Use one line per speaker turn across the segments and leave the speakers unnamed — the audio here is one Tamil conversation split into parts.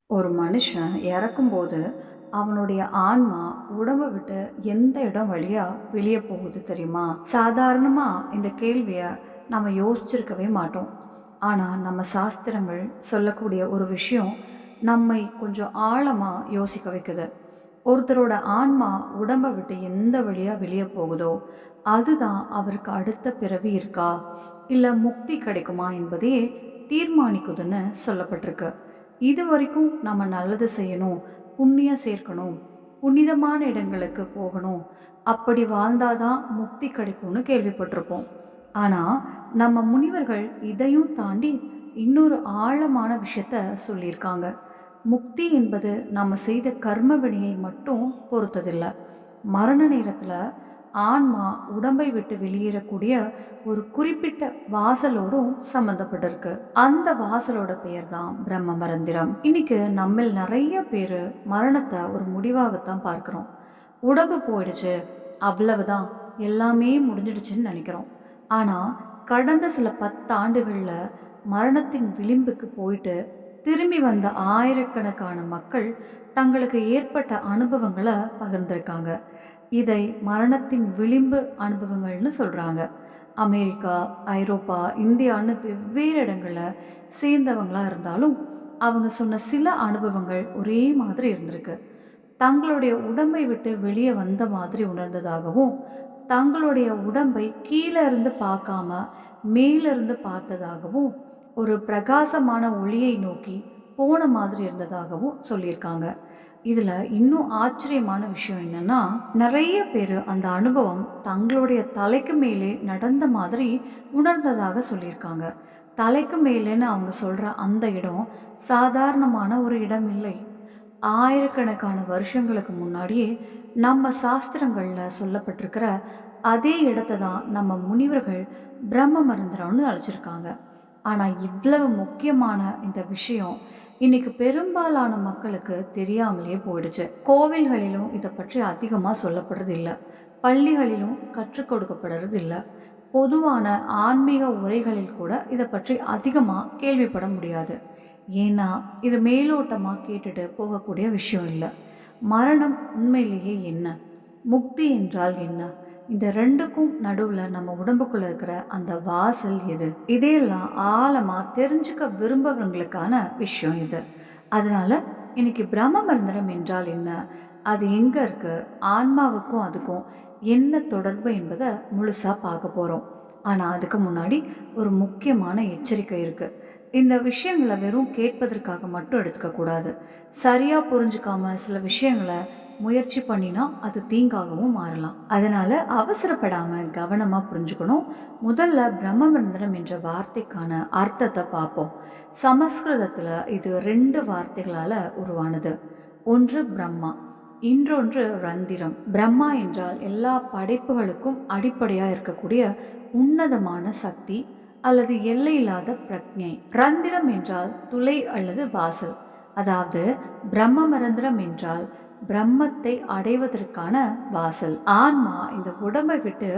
ஒரு மனுஷன் இறக்கும்போது அவனுடைய ஆன்மா உடம்ப விட்டு எந்த இடம் வழியா வெளியே போகுது தெரியுமா? சாதாரணமா இந்த கேள்விய நம்ம யோசிச்சிருக்கவே மாட்டோம். ஆனா நம்ம சாஸ்திரங்கள் சொல்லக்கூடிய ஒரு விஷயம் நம்மை கொஞ்சம் ஆழமா யோசிக்க வைக்குது. ஒருத்தரோட ஆன்மா உடம்ப விட்டு எந்த வழியா வெளியே போகுதோ அதுதான் அவருக்கு அடுத்த பிறவி இருக்கா இல்ல முக்தி கிடைக்குமா என்பதையே தீர்மானிக்குதுன்னு சொல்லப்பட்டிருக்கு. இது வரைக்கும் நம்ம நல்லது செய்யணும், புண்ணியம் சேர்க்கணும், புனிதமான இடங்களுக்கு போகணும், அப்படி வாழ்ந்தாதான் முக்தி கிடைக்கும்னு கேள்விப்பட்டிருப்போம். ஆனா நம்ம முனிவர்கள் இதையும் தாண்டி இன்னொரு ஆழமான விஷயத்த சொல்லியிருக்காங்க. முக்தி என்பது நம்ம செய்த கர்ம வினையை மட்டும் பொறுத்ததில்லை. மரண நேரத்துல ஆன்மா உடம்பை விட்டு வெளியேறக்கூடிய ஒரு குறிப்பிட்ட வாசலோடும் சம்பந்தப்பட்டிருக்கு. அந்த வாசலோட பெயர் தான் பிரம்ம மரந்திரம். இன்னைக்கு நம்மில் நிறைய பேர் மரணத்தை ஒரு முடிவாகத்தான் பார்க்கிறோம். உடம்பு போயிடுச்சு, அவ்வளவுதான், எல்லாமே முடிஞ்சிடுச்சுன்னு நினைக்கிறோம். ஆனா கடந்த சில 10 ஆண்டுகள்ல மரணத்தின் விளிம்புக்கு போயிட்டு திரும்பி வந்த ஆயிரக்கணக்கான மக்கள் தங்களுக்கு ஏற்பட்ட அனுபவங்களை பகிர்ந்திருக்காங்க. இதை மரணத்தின் விளிம்பு அனுபவங்கள்னு சொல்றாங்க. அமெரிக்கா, ஐரோப்பா, இந்தியான்னு வெவ்வேறு இடங்கள்ல சேர்ந்தவங்களா இருந்தாலும் அவங்க சொன்ன சில அனுபவங்கள் ஒரே மாதிரி இருந்திருக்கு. தங்களுடைய உடம்பை விட்டு வெளியே வந்த மாதிரி உணர்ந்ததாகவும், தங்களுடைய உடம்பை கீழே இருந்து பார்க்காம மேலிருந்து பார்த்ததாகவும், ஒரு பிரகாசமான ஒளியை நோக்கி போன மாதிரி இருந்ததாகவும் சொல்லியிருக்காங்க. இதுல இன்னும் ஆச்சரியமான விஷயம் என்னன்னா, நிறைய பேர் அந்த அனுபவம் தங்களுடைய தலைக்கு மேலே நடந்த மாதிரி உணர்ந்ததாக சொல்லியிருக்காங்க. தலைக்கு மேலேன்னு அவங்க சொல்ற அந்த இடம் சாதாரணமான ஒரு இடம் இல்லை. ஆயிரக்கணக்கான வருஷங்களுக்கு முன்னாடியே நம்ம சாஸ்திரங்கள்ல சொல்லப்பட்டிருக்கிற அதே இடத்தை தான் நம்ம முனிவர்கள் பிரம்ம மந்திரம்னு அழைச்சிருக்காங்க. ஆனா இவ்வளவு முக்கியமான இந்த விஷயம் இன்னைக்கு பெரும்பாலான மக்களுக்கு தெரியாமலேயே போயிடுச்சு. கோவில்களிலும் இதை பற்றி அதிகமா சொல்லப்படுறது இல்லை. பள்ளிகளிலும் கற்றுக் கொடுக்கப்படுறது இல்லை. பொதுவான ஆன்மீக உரைகளில் கூட இதை பற்றி அதிகமா கேள்விப்பட முடியாது. ஏன்னா இது மேலோட்டமா கேட்டுட்டு போகக்கூடிய விஷயம் இல்லை. மரணம் உண்மையிலேயே என்ன? முக்தி என்றால் என்ன? இந்த ரெண்டுக்கும் நடுவுல நம்ம உடம்புக்குள்ள இருக்கிற அந்த வாசல் எது? இதையெல்லாம் ஆழமா தெரிஞ்சுக்க விரும்புறவங்களுக்கான விஷயம் இது. அதனால இன்னைக்கு பிரம்ம மந்திரம் என்றால் என்ன? அது எங்க இருக்கு? ஆன்மாவுக்கும் அதுக்கும் என்ன தொடர்பு என்பதை முழுசா பார்க்க போறோம். ஆனா அதுக்கு முன்னாடி ஒரு முக்கியமான எச்சரிக்கை இருக்கு. இந்த விஷயங்களை வெறும் கேட்பதற்காக மட்டும் எடுத்துக்க கூடாது. சரியா புரிஞ்சுக்காம சில விஷயங்களை முயற்சி பண்ணினா அது தீங்காகவும் மாறலாம். அதனால அவசரப்படாம கவனமா புரிஞ்சுக்கணும். முதல்ல பிரம்மமந்திரம் என்ற வார்த்தைக்கான அர்த்தத்தை பார்ப்போம். சமஸ்கிருதத்துல இது 2 வார்த்தைகளால உருவானது. ஒன்று பிரம்மா, இன்னொன்று ரந்திரம். பிரம்மா என்றால் எல்லா படைப்புகளுக்கும் அடிப்படையா இருக்கக்கூடிய உன்னதமான சக்தி அல்லது எல்லையில்லாத பிரக்ஞை. ரந்திரம் என்றால் துளை அல்லது வாசல். அதாவது பிரம்ம மரந்திரம் என்றால் பிரம்மத்தை அடைவதற்கான வாசல். ஆன்மா இந்த உடம்பை விட்டு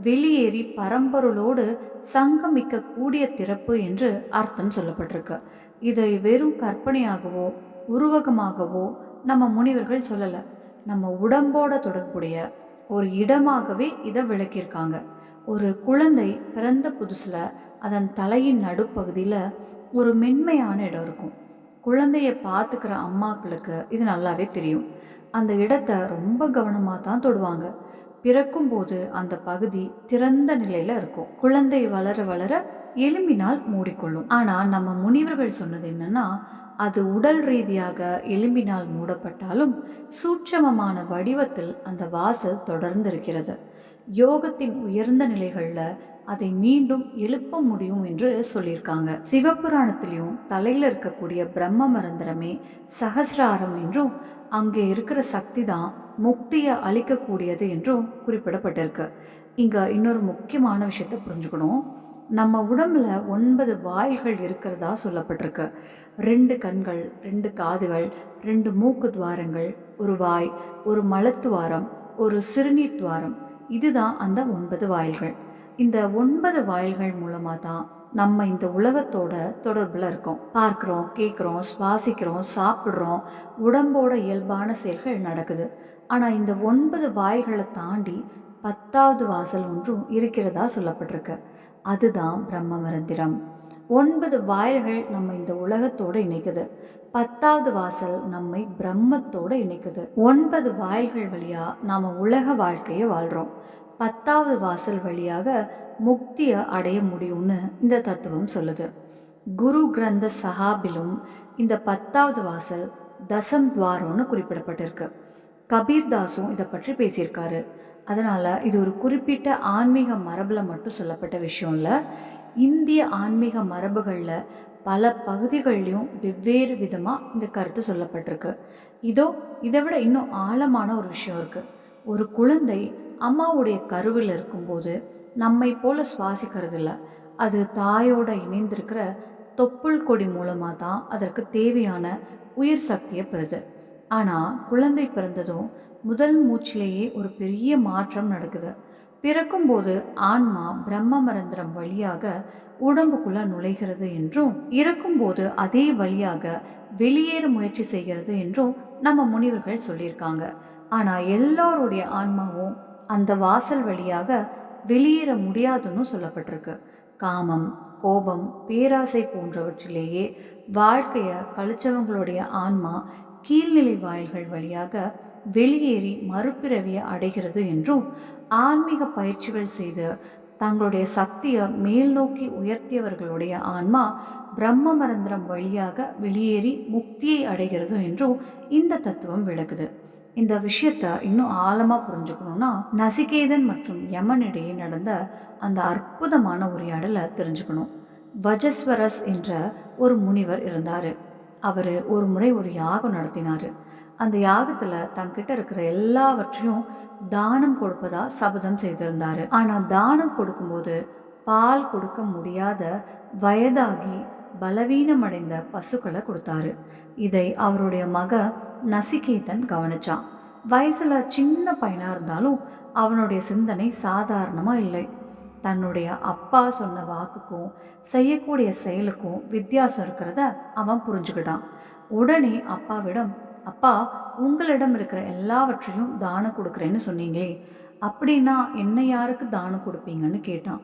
வெளியேறி பரம்பொருளோடு சங்கமிக்க கூடிய திறப்பு என்று அர்த்தம் சொல்லப்பட்டிருக்கு. இதை வெறும் கற்பனையாகவோ உருவகமாகவோ நம்ம முனிவர்கள் சொல்லல. நம்ம உடம்போட தொடர்புடைய ஒரு இடமாகவே இதை விளக்கியிருக்காங்க. ஒரு குழந்தை பிறந்த புதுசுல அதன் தலையின் நடுப்பகுதியில ஒரு மென்மையான இடம் இருக்கும். குழந்தைய பார்த்துக்கிற அம்மாக்களுக்கு இது நல்லாவே தெரியும். அந்த இடத்த ரொம்ப கவனமாக தான் தொடுவாங்க. பிறக்கும்போது அந்த பகுதி திறந்த நிலையில இருக்கும். குழந்தை வளர வளர எலும்பினால் மூடிக்கொள்ளும். ஆனா நம்ம முனிவர்கள் சொன்னது என்னன்னா, அது உடல் ரீதியாக எலும்பினால் மூடப்பட்டாலும் சூட்சமமான வடிவத்தில் அந்த வாசல் தொடர்ந்து இருக்கிறது. யோகத்தின் உயர்ந்த நிலைகள்ல அதை மீண்டும் எழுப்ப முடியும் என்று சொல்லியிருக்காங்க. சிவபுராணத்திலையும் தலையில இருக்கக்கூடிய பிரம்ம மரந்திரமே சகசிராரம் என்றும் அங்கே இருக்கிற சக்தி தான் முக்தியை அளிக்கக்கூடியது என்றும் குறிப்பிடப்பட்டிருக்கு. இங்க இன்னொரு முக்கியமான விஷயத்த புரிஞ்சுக்கணும். நம்ம உடம்புல 9 வாய்கள் இருக்கிறதா சொல்லப்பட்டிருக்கு. 2 கண்கள், 2 காதுகள், 2 மூக்கு துவாரங்கள், ஒரு வாய், ஒரு மலத்துவாரம், ஒரு சிறுநீர் துவாரம். இதுதான் அந்த 9 வாயில்கள். இந்த 9 வாயில்கள் மூலமா தான் நம்ம இந்த உலகத்தோட தொடர்பில் இருக்கோம். பார்க்குறோம், கேட்குறோம், சுவாசிக்கிறோம், சாப்பிட்றோம், உடம்போட இயல்பான செயல்கள் நடக்குது. ஆனால் இந்த 9 வாயில்களை தாண்டி 10வது வாசல் ஒன்றும் இருக்கிறதா சொல்லப்பட்டிருக்கு. அதுதான் பிரம்ம மந்திரம். 9 வாயில்கள் நம்ம இந்த உலகத்தோடு இணைக்குது. 10வது வாசல் நம்மை பிரம்மத்தோடு இணைக்குது. 9 வாயில்கள் வழியாக நாம் உலக வாழ்க்கையை வாழ்கிறோம். 10வது வாசல் வழியாக முக்தியை அடைய முடியும்னு இந்த தத்துவம் சொல்லுது. குரு கிரந்த சஹாபிலும் இந்த 10வது வாசல் தசம் துவாரம்னு குறிப்பிடப்பட்டிருக்கு. கபீர்தாஸும் இதை பற்றி பேசியிருக்காரு. அதனால் இது ஒரு குறிப்பிட்ட ஆன்மீக மரபில் மட்டும் சொல்லப்பட்ட விஷயம் இல்லை. இந்திய ஆன்மீக மரபுகளில் பல பகுதிகள்லையும் வெவ்வேறு விதமாக இந்த கருத்து சொல்லப்பட்டிருக்கு. இதை விட இன்னும் ஆழமான ஒரு விஷயம் இருக்குது. ஒரு குழந்தை அம்மாவுடைய கருவில் இருக்கும்போது நம்மை போல சுவாசிக்கிறது இல்லை. அது தாயோட இணைந்திருக்கிற தொப்புள் கொடி மூலமாக தான் அதற்கு தேவையான உயிர் சக்தியை பெறுது. ஆனால் குழந்தை பிறந்ததும் முதல் மூச்சிலேயே ஒரு பெரிய மாற்றம் நடக்குது. பிறக்கும்போது ஆன்மா பிரம்ம மந்திரம் வழியாக உடம்புக்குள்ள நுழைகிறது என்றும், இருக்கும்போது அதே வழியாக வெளியேற முயற்சி செய்கிறது என்றும் நம்ம முனிவர்கள் சொல்லியிருக்காங்க. ஆனால் எல்லாருடைய ஆன்மாவும் அந்த வாசல் வழியாக வெளியேற முடியாதுன்னு சொல்லப்பட்டிருக்கு. காமம், கோபம், பேராசை போன்றவற்றிலேயே வாழ்க்கையை கழிச்சவங்களுடைய ஆன்மா கீழ்நிலை வாயில்கள் வழியாக வெளியேறி மறுபிறவியை அடைகிறது என்றும், ஆன்மீக பயிற்சிகள் செய்து தங்களுடைய சக்தியை மேல் நோக்கி உயர்த்தியவர்களுடைய ஆன்மா பிரம்ம மந்திரம் வழியாக வெளியேறி முக்தியை அடைகிறது என்றும் இந்த தத்துவம் விளக்குது. இந்த விஷயத்தை இன்னும் ஆழமாக புரிஞ்சுக்கணும்னா நசிகேதன் மற்றும் யமனிடையே நடந்த அந்த அற்புதமான உரையாடலை தெரிஞ்சுக்கணும். வஜஸ்வரஸ் என்ற ஒரு முனிவர் இருந்தார். அவர் ஒரு முறை ஒரு யாகம் நடத்தினார். அந்த யாகத்தில் தங்கிட்ட இருக்கிற எல்லாவற்றையும் தானம் கொடுப்பதா சபதம் செய்திருந்தார். ஆனால் தானம் கொடுக்கும்போது பால் கொடுக்க முடியாத வயதாகி பலவீனமடைந்த பசுக்களை கொடுத்தாரு. இதை அவருடைய மக நசிகேதன் கவனிச்சான். வயசுல சின்ன பையனா இருந்தாலும் அவனுடைய சிந்தனை சாதாரணமாக இல்லை. தன்னுடைய அப்பா சொன்ன வாக்குக்கும் செய்யக்கூடிய செயலுக்கும் வித்தியாசம் இருக்கிறத அவன் புரிஞ்சுக்கிட்டான். உடனே அப்பாவிடம், அப்பா, உங்களிடம் இருக்கிற எல்லாவற்றையும் தானம் கொடுக்குறேன்னு சொன்னீங்களே, அப்படின்னா என்ன யாருக்கு தானம் கொடுப்பீங்கன்னு கேட்டான்.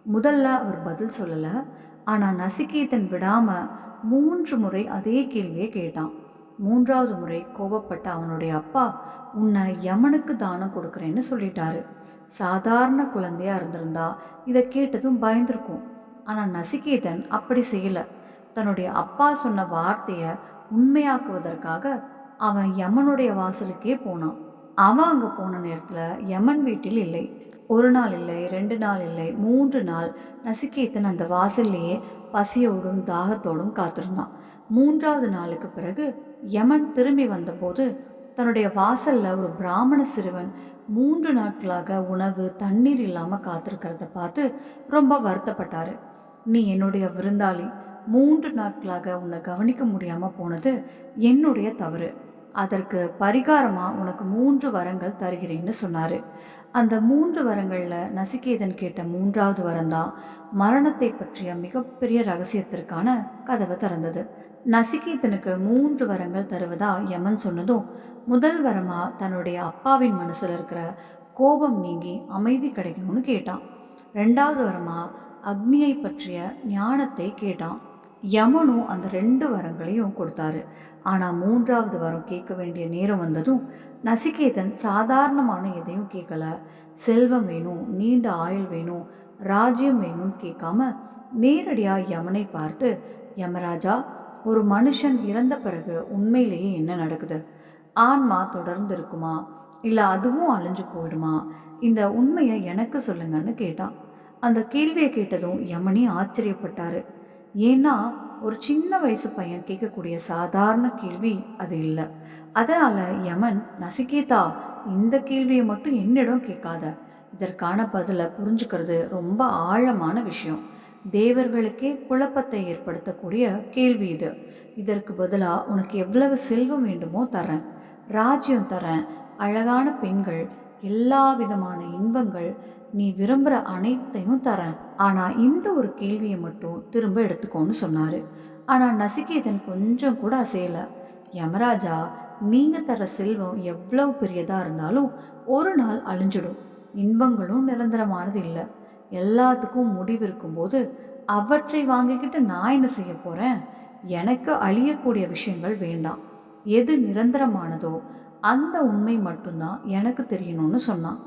முதல்ல அவர் பதில் சொல்லலை. ஆனால் நசிகேதன் விடாமல் 3 முறை அதே கேள்வியை கேட்டான். 3வது முறை கோபப்பட்ட அவனுடைய அப்பா, உன்னை யமனுக்கு தானம் கொடுக்குறேன்னு சொல்லிட்டாரு. சாதாரண குழந்தையா இருந்திருந்தா இதை கேட்டதும் பயந்துருக்கும். ஆனால் நசிகேதன் அப்படி செய்யலை. தன்னுடைய அப்பா சொன்ன வார்த்தையை உண்மையாக்குவதற்காக அவன் யமனுடைய வாசலுக்கே போனான். அவன் அங்கே போன நேரத்தில் யமன் வீட்டில் இல்லை. 1 நாள் இல்லை, 2 நாள் இல்லை, 3 நாள் நசிகேதன் அந்த வாசல்லையே பசியோடும் தாகத்தோடும் காத்திருந்தான். 3வது நாளுக்கு பிறகு யமன் திரும்பி வந்தபோது தன்னுடைய வாசல்ல ஒரு பிராமண சிறுவன் 3 நாட்களாக உணவு தண்ணீர் இல்லாமல் காத்திருக்கிறத பார்த்து ரொம்ப வருத்தப்பட்டாரு. நீ என்னுடைய விருந்தாளி, 3 நாட்களாக உன்னை கவனிக்க முடியாமல் போனது என்னுடைய தவறு. அதற்கு பரிகாரமாக உனக்கு 3 வரங்கள் தருகிறேன்னு சொன்னார். அந்த 3 வரங்களில் நசிகேதன் கேட்ட 3வது வரம்தான் மரணத்தை பற்றிய மிகப்பெரிய ரகசியத்திற்கான கதவை திறந்தது. நசிகேதனுக்கு 3 வரங்கள் தருவதா யமன் சொன்னதும், முதல் வரமா தன்னுடைய அப்பாவின் மனசில் இருக்கிற கோபம் நீங்கி அமைதி கிடைக்கணும்னு கேட்டான். 2வது வரமா அக்னியை பற்றிய ஞானத்தை கேட்டான். யமனும் அந்த 2 வரங்களையும் கொடுத்தாரு. ஆனால் 3வது வரம் கேட்க வேண்டிய நேரம் வந்ததும் நசிகேதன் சாதாரணமான எதையும் கேட்கல. செல்வம் வேணும், நீண்ட ஆயுள் வேணும், ராஜ்யம் வேணும்னு கேட்காம நேரடியாக யமனை பார்த்து, யமராஜா, ஒரு மனுஷன் இறந்த பிறகு உண்மையிலேயே என்ன நடக்குது? ஆன்மா தொடர்ந்து இருக்குமா, இல்லை அதுவும் அழிஞ்சு போயிடுமா? இந்த உண்மையை எனக்கு சொல்லுங்கன்னு கேட்டான். அந்த கேள்வியை கேட்டதும் யமனி ஆச்சரியப்பட்டாரு. ஏன்னா ஒரு சின்ன வயசு பையன் கேட்கக்கூடிய சாதாரண கேள்வி அது இல்லை. அதனால யமன், நசிகேதா, இந்த கேள்வியை மட்டும் என்னிடம் கேட்காத. இதற்கான பதிலை புரிஞ்சுக்கிறது ரொம்ப ஆழமான விஷயம். தேவர்களுக்கே குழப்பத்தை ஏற்படுத்தக்கூடிய கேள்வி இது. இதற்கு பதிலாக உனக்கு எவ்வளவு செல்வம் வேண்டுமோ தரேன், ராஜ்யம் தரேன், அழகான பெண்கள், எல்லா விதமான இன்பங்கள், நீ விரும்புகிற அனைத்தையும் தரேன். ஆனால் இந்த ஒரு கேள்வியை மட்டும் திரும்ப எடுத்துக்கோன்னு சொன்னார். ஆனால் நசிகேதன் கொஞ்சம் கூட அசையலை. யமராஜா, நீங்கள் தர செல்வம் எவ்வளவு பெரியதாக இருந்தாலும் ஒரு நாள் அழிஞ்சிடும். இன்பங்களும் நிரந்தரமானது இல்லை. எல்லாத்துக்கும் முடிவு இருக்கும்போது அவற்றை வாங்கிக்கிட்டு நான் என்ன செய்ய போகிறேன்? எனக்கு அழியக்கூடிய விஷயங்கள் வேண்டாம். எது நிரந்தரமானதோ அந்த உண்மை மட்டும்தான் எனக்கு தெரியணும்னு சொன்னான்.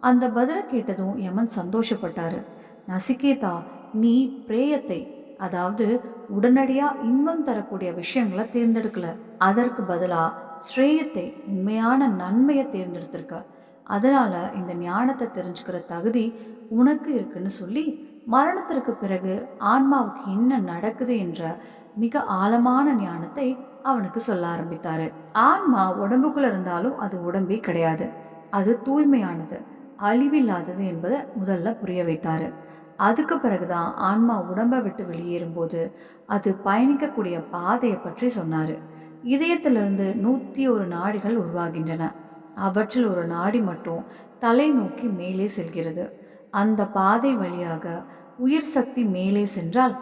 அந்த பதிலை கேட்டதும் யமன் சந்தோஷப்பட்டாரு. நசிகேதா, நீ பிரேயத்தை, அதாவது உடனடியா இன்பம் தரக்கூடிய விஷயங்களை தேர்ந்தெடுக்கல. அதற்கு பதிலா ஸ்ரேயத்தை, உண்மையான நன்மையை தேர்ந்தெடுத்திருக்க. அதனால இந்த ஞானத்தை தெரிஞ்சுக்கிற தகுதி உனக்கு இருக்குன்னு சொல்லி மரணத்திற்கு பிறகு ஆன்மாவுக்கு என்ன நடக்குது என்ற மிக ஆழமான ஞானத்தை அவனுக்கு சொல்ல ஆரம்பித்தாரு. ஆன்மா உடம்புக்குள்ள இருந்தாலும் அது உடம்பே கிடையாது. அது தூய்மையானது, அழிவில்லாதது என்பதை முதல்ல புரிய வைத்தாரு. அதுக்கு பிறகுதான் ஆன்மா உடம்பை விட்டு வெளியேறும்போது அது பயணிக்கக்கூடிய பாதையை பற்றி சொன்னாரு. இதயத்திலிருந்து 101 நாடிகள் உருவாகின்றன. அவற்றில் ஒரு நாடி மட்டும் தலை நோக்கி மேலே செல்கிறது. அந்த பாதை வழியாக உயிர் சக்தி மேலே சென்றால்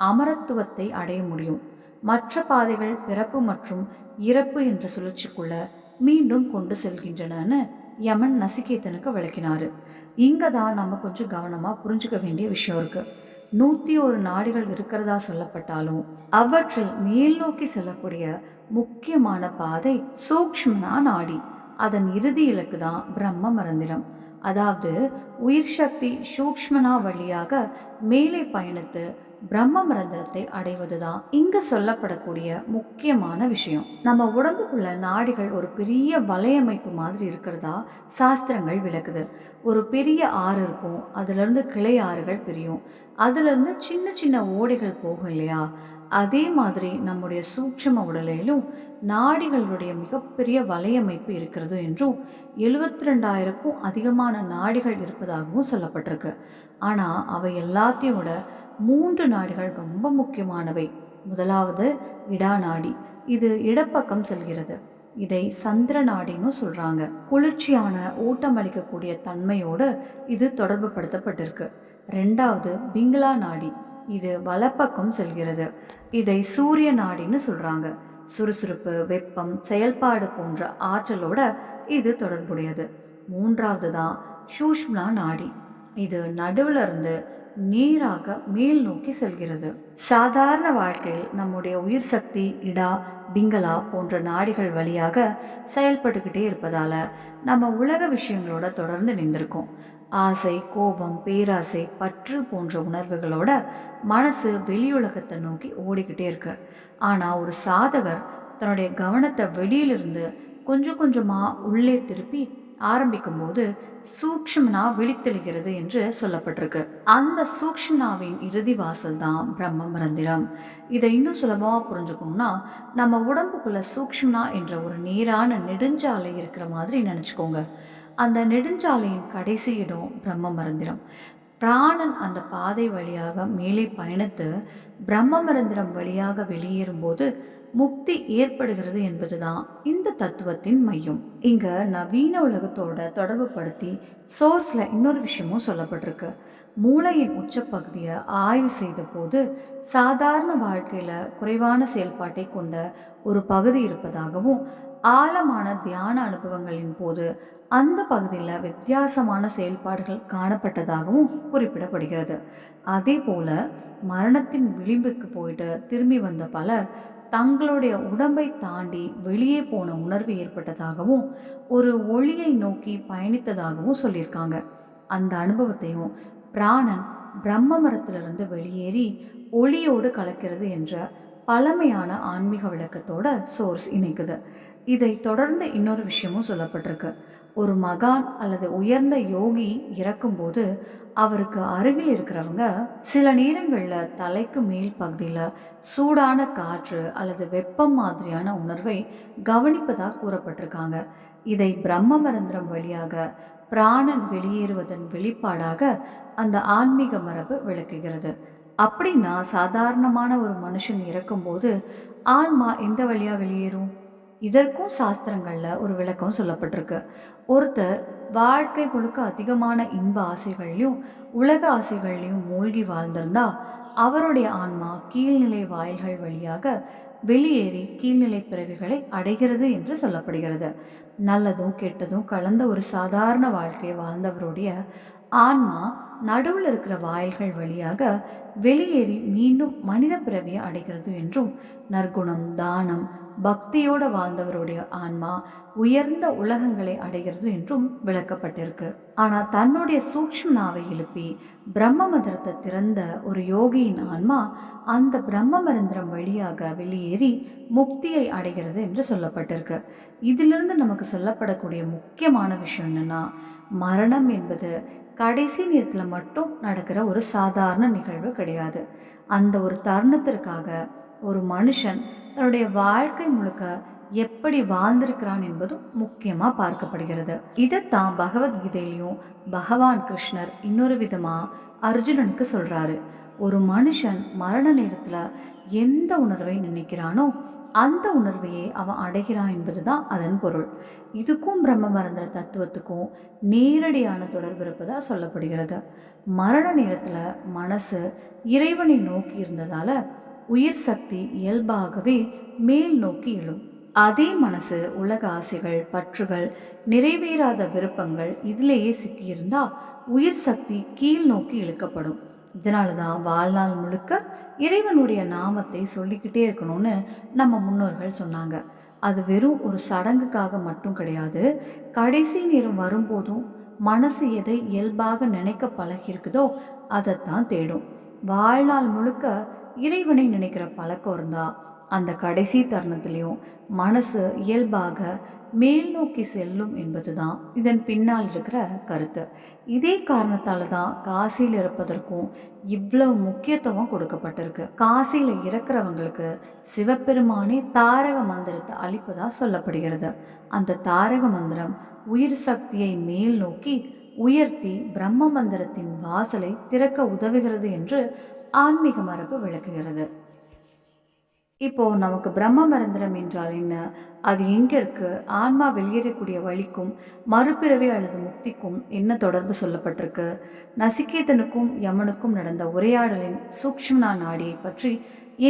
அமரத்துவத்தை அடைய முடியும். மற்ற பாதைகள் பிறப்பு மற்றும் இறப்பு என்ற சுழற்சிக்குள்ள மீண்டும் கொண்டு செல்கின்றனன்னு யமன் நசிகேதனுக்கு விளக்கினாரு. இங்க தான் நம்ம கொஞ்சம் கவனமா புரிஞ்சுக்க வேண்டிய விஷயம் இருக்கு. 101 நாடிகள் இருக்கிறதா சொல்லப்பட்டாலும் அவற்றில் மேல் நோக்கி செல்லக்கூடிய முக்கியமான பாதை சூக்ஷ்மனா நாடி. அதன் இறுதி இலக்கு தான் பிரம்ம மந்திரம். அதாவது உயிர் சக்தி சூக்ஷ்மனா வழியாக மேலே பயணித்து பிரம்ம மந்திரத்தை அடைவதுதான் இங்க சொல்லப்படக்கூடிய முக்கியமான விஷயம். நம்ம உடம்புக்குள்ள நாடிகள் ஒரு பெரிய வலையமைப்பு மாதிரி இருக்கிறதா சாஸ்திரங்கள் விளக்குது. ஒரு பெரிய ஆறு இருக்கும், அதுல இருந்து கிளை ஆறுகள் பிரியும், அதுல இருந்து சின்ன சின்ன ஓடைகள் போகும் இல்லையா? அதே மாதிரி நம்முடைய சூட்சும உடலிலும் நாடிகளுடைய மிகப்பெரிய வலையமைப்பு இருக்கிறது என்றும் 72,000க்கும் அதிகமான நாடிகள் இருப்பதாகவும் சொல்லப்பட்டிருக்கு. ஆனா அவை எல்லாத்தையும் விட 3 நாடிகள் ரொம்ப முக்கியமானவை. முதலாவது இடா நாடி. இது இடப்பக்கம் செல்கிறது. இதை சந்திர நாடின்னு சொல்றாங்க. குளிர்ச்சியான ஊட்டம் அளிக்கக்கூடிய தன்மையோடு இது தொடர்பு படுத்தப்பட்டிருக்கு. ரெண்டாவது பிங்களா நாடி. இது வலப்பக்கம் செல்கிறது. இதை சூரிய நாடின்னு சொல்றாங்க. சுறுசுறுப்பு, வெப்பம், செயல்பாடு போன்ற ஆற்றலோட இது தொடர்புடையது. மூன்றாவது தான் சூஷ்மனா நாடி. இது நடுவுல இருந்து நேராக மேல் நோக்கி செல்கிறது. சாதாரண வாழ்க்கையில் நம்முடைய உயிர் சக்தி இடா, பிங்களா போன்ற நாடிகள் வழியாக செயல்பட்டுக்கிட்டே இருப்பதால நம்ம உலக விஷயங்களோட தொடர்ந்து நின்றிருக்கோம். ஆசை, கோபம், பேராசை, பற்று போன்ற உணர்வுகளோட மனசு வெளியுலகத்தை நோக்கி ஓடிக்கிட்டே இருக்கு. ஆனால் ஒரு சாதகர் தன்னுடைய கவனத்தை வெளியிலிருந்து கொஞ்சம் கொஞ்சமாக உள்ளே திருப்பி ஆரம்பிக்கும் போது சூக்ஷ்மனா விழித்தெழுகிறது என்று சொல்லப்பட்டிருக்கு. அந்த சூக்ஷ்மனாவின் இறுதி வாசல் தான் பிரம்ம மந்திரம். இதை இன்னும் சுலபமாக புரிஞ்சுக்கணும்னா நம்ம உடம்புக்குள்ள சூக்ஷ்மனா என்ற ஒரு நேரான நெடுஞ்சாலை இருக்கிற மாதிரி நினச்சிக்கோங்க. அந்த நெடுஞ்சாலையின் கடைசி இடம் பிரம்ம மந்திரம். பிராணன் அந்த பாதை வழியாக மேலே பயணித்து பிரம்ம மந்திரம் வழியாக வெளியேறும்போது முக்தி ஏற்படுகிறது என்பதுதான் இந்த தத்துவத்தின் மையம். இங்க நவீன உலகத்தோட தொடர்பு படுத்தி சோர்ஸ்ல இன்னொரு விஷயமும் சொல்லப்பட்டிருக்கு. மூளையின் உச்சப்பகுதியை ஆய்வு செய்த போது சாதாரண வாழ்க்கையில குறைவான செயல்பாட்டை கொண்ட ஒரு பகுதி இருப்பதாகவும், ஆழமான தியான அனுபவங்களின் போது அந்த பகுதியில் வித்தியாசமான செயல்பாடுகள் காணப்பட்டதாகவும் குறிப்பிடப்படுகிறது. அதே போல மரணத்தின் விளிம்புக்கு போயிட்டு திரும்பி வந்த பலர் தங்களுடைய உடம்பை தாண்டி வெளியே போன உணர்வு ஏற்பட்டதாகவும் ஒரு ஒளியை நோக்கி பயணித்ததாகவும் சொல்லியிருக்காங்க. அந்த அனுபவத்தையும் பிராணன் பிரம்ம மரத்திலிருந்து வெளியேறி ஒளியோடு கலக்கிறது என்ற பழமையான ஆன்மீக விளக்கத்தோட சோர்ஸ் இணைக்குது. இதை தொடர்ந்து இன்னொரு விஷயமும் சொல்லப்பட்டிருக்கு. ஒரு மகான் அல்லது உயர்ந்த யோகி இறக்கும்போது அவருக்கு அருகில் இருக்கிறவங்க சில நேரங்களில் தலைக்கு மேல் பகுதியில் சூடான காற்று அல்லது வெப்பம் மாதிரியான உணர்வை கவனிப்பதாக கூறப்பட்டிருக்காங்க. இதை பிரம்ம மந்திரம் வழியாக பிராணன் வெளியேறுவதன் வெளிப்பாடாக அந்த ஆன்மீக மரபு விளக்குகிறது. அப்படின்னா சாதாரணமான ஒரு மனுஷன் இறக்கும்போது ஆன்மா எந்த வழியாக வெளியேறும்? இதற்கும் சாஸ்திரங்கள்ல ஒரு விளக்கம் சொல்லப்பட்டிருக்கு. ஒருத்தர் வாழ்க்கை முழுக்க அதிகமான இன்ப ஆசைகள்லையும் உலக ஆசைகள்லையும் மூழ்கி வாழ்ந்திருந்தா அவருடைய ஆன்மா கீழ்நிலை வாயில்கள் வழியாக வெளியேறி கீழ்நிலை பிறவிகளை அடைகிறது என்று சொல்லப்படுகிறது. நல்லதும் கெட்டதும் கலந்த ஒரு சாதாரண வாழ்க்கையை வாழ்ந்தவருடைய ஆன்மா நடுவில் இருக்கிற வாயில்கள் வழியாக வெளியேறி மீண்டும் மனித பிறவியை அடைகிறது என்றும், நற்குணம் தானம் பக்தியோட வாழ்ந்தவருடைய ஆன்மா உயர்ந்த உலகங்களை அடைகிறது என்றும் விளக்கப்பட்டிருக்கு. ஆனா தன்னுடைய சூக்ஷ்மனாவை எழுப்பி பிரம்ம மந்திரத்தை திறந்த ஒரு யோகியின் ஆன்மா அந்த பிரம்ம மந்திரம் வழியாக வெளியேறி முக்தியை அடைகிறது என்று சொல்லப்பட்டிருக்கு. இதிலிருந்து நமக்கு சொல்லப்படக்கூடிய முக்கியமான விஷயம் என்னன்னா, மரணம் என்பது கடைசி நேரத்தில் மட்டும் நடக்கிற ஒரு சாதாரண நிகழ்வு கிடையாது. அந்த ஒரு தருணத்திற்காக ஒரு மனுஷன் தன்னுடைய வாழ்க்கை முழுக்க எப்படி வாழ்ந்திருக்கிறான் என்பதும் முக்கியமா பார்க்கப்படுகிறது. இதைத்தான் பகவத்கீதையிலையும் பகவான் கிருஷ்ணர் இன்னொரு விதமா அர்ஜுனனுக்கு சொல்றாரு. ஒரு மனுஷன் மரண நேரத்துல எந்த உணர்வை நினைக்கிறானோ அந்த உணர்வையே அவன் அடைகிறான் என்பதுதான் அதன் பொருள். இதுக்கும் பிரம்ம மந்திர தத்துவத்துக்கும் நேரடியான தொடர்பு இருப்பதா சொல்லப்படுகிறது. மரண நேரத்துல மனசு இறைவனை நோக்கி இருந்ததால உயிர் சக்தி இயல்பாகவே மேல் நோக்கி எழும். அதே மனசு உலக ஆசைகள் பற்றுகள் நிறைவேறாத விருப்பங்கள் இதிலேயே சிக்கியிருந்தா உயிர் சக்தி கீழ் நோக்கி இழுக்கப்படும். இதனால தான் வாழ்நாள் முழுக்க இறைவனுடைய நாமத்தை சொல்லிக்கிட்டே இருக்கணும்னு நம்ம முன்னோர்கள் சொன்னாங்க. அது வெறும் ஒரு சடங்குக்காக மட்டும் கிடையாது. கடைசி நேரம் வரும்போதும் மனசு எதை இயல்பாக நினைக்க பழகிருக்குதோ அதைத்தான் தேடும். வாழ்நாள் முழுக்க இறைவனை நினைக்கிற பழக்கம் இருந்தா அந்த கடைசி தருணத்திலையும் மனசு இயல்பாக மேல் நோக்கி செல்லும் என்பதுதான் இதன் பின்னால் இருக்கிற கருத்து. இதே காரணத்தால தான் காசியில் இருப்பதற்கும் இவ்வளவு முக்கியத்துவம் கொடுக்கப்பட்டிருக்கு. காசியில் இறக்குறவங்களுக்கு சிவபெருமானே தாரக மந்திரத்தை அளிப்பதா சொல்லப்படுகிறது. அந்த தாரக மந்திரம் உயிர் சக்தியை மேல் நோக்கி உயர்த்தி பிரம்ம மந்திரத்தின் வாசலை திறக்க உதவுகிறது என்று ஆன்மீக மரபு விளக்குகிறது. இப்போ நமக்கு பிரம்ம மந்திரம் என்றால் என்ன, அது எங்க இருக்கு, ஆன்மா வெளியேறக்கூடிய வழிக்கும் மறுபிறவி அல்லது முக்திக்கும் என்ன தொடர்பு சொல்லப்பட்டிருக்கு, நசிகேதனுக்கும் யமனுக்கும் நடந்த உரையாடலின் சூக்ஷ்ம நாடியை பற்றி